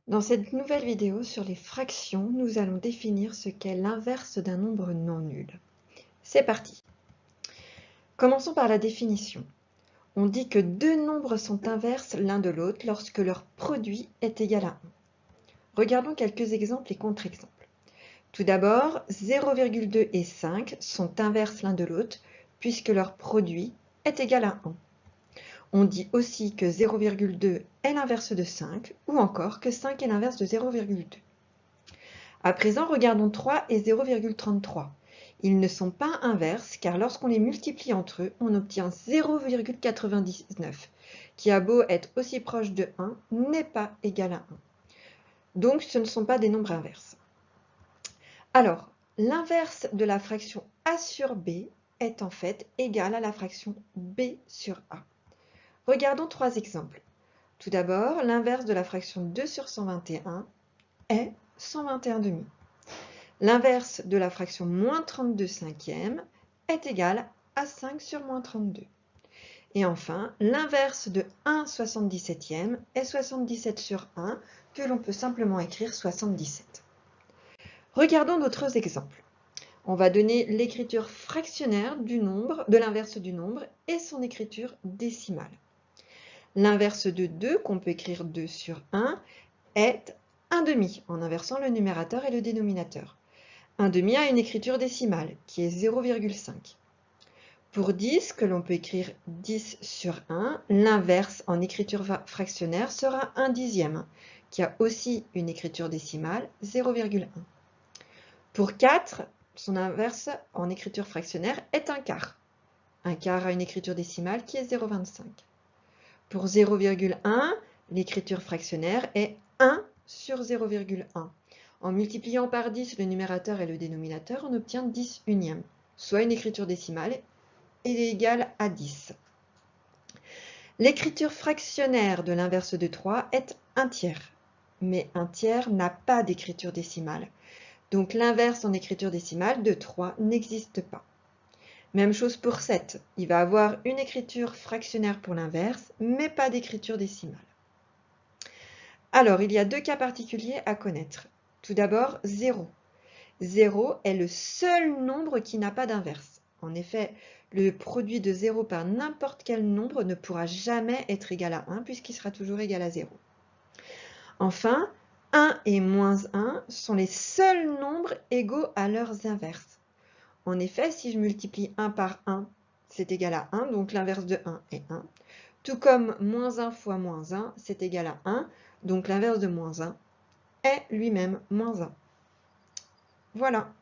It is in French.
Dans cette nouvelle vidéo sur les fractions, nous allons définir ce qu'est l'inverse d'un nombre non nul. C'est parti. Commençons par la définition. On dit que deux nombres sont inverses l'un de l'autre lorsque leur produit est égal à 1. Regardons quelques exemples et contre-exemples. Tout d'abord, 0,2 et 5 sont inverses l'un de l'autre puisque leur produit est égal à 1. On dit aussi que 0,2 est l'inverse de 5 ou encore que 5 est l'inverse de 0,2. À présent, regardons 3 et 0,33. Ils ne sont pas inverses car lorsqu'on les multiplie entre eux, on obtient 0,99, qui a beau être aussi proche de 1, n'est pas égal à 1. Donc ce ne sont pas des nombres inverses. Alors, l'inverse de la fraction a sur b est en fait égal à la fraction b sur a. Regardons trois exemples. Tout d'abord, l'inverse de la fraction 2 sur 121 est 121,5. L'inverse de la fraction moins 32 cinquièmes est égal à 5 sur moins 32. Et enfin, l'inverse de 1 77e est 77 sur 1, que l'on peut simplement écrire 77. Regardons d'autres exemples. On va donner l'écriture fractionnaire du nombre, de l'inverse du nombre et son écriture décimale. L'inverse de 2, qu'on peut écrire 2 sur 1, est 1 demi, en inversant le numérateur et le dénominateur. 1 demi a une écriture décimale, qui est 0,5. Pour 10, que l'on peut écrire 10 sur 1, l'inverse en écriture fractionnaire sera 1 dixième, qui a aussi une écriture décimale, 0,1. Pour 4, son inverse en écriture fractionnaire est un quart. Un quart a une écriture décimale qui est 0,25. Pour 0,1, l'écriture fractionnaire est 1 sur 0,1. En multipliant par 10 le numérateur et le dénominateur, on obtient 10 unièmes, soit une écriture décimale égale à 10. L'écriture fractionnaire de l'inverse de 3 est 1 tiers, mais 1 tiers n'a pas d'écriture décimale. Donc l'inverse en écriture décimale de 3 n'existe pas. Même chose pour 7, il va avoir une écriture fractionnaire pour l'inverse, mais pas d'écriture décimale. Alors, il y a deux cas particuliers à connaître. Tout d'abord, 0. 0 est le seul nombre qui n'a pas d'inverse. En effet, le produit de 0 par n'importe quel nombre ne pourra jamais être égal à 1 puisqu'il sera toujours égal à 0. Enfin, 1 et moins 1 sont les seuls nombres égaux à leurs inverses. En effet, si je multiplie 1 par 1, c'est égal à 1, donc l'inverse de 1 est 1. Tout comme moins 1 fois moins 1, c'est égal à 1, donc l'inverse de moins 1 est lui-même moins 1. Voilà.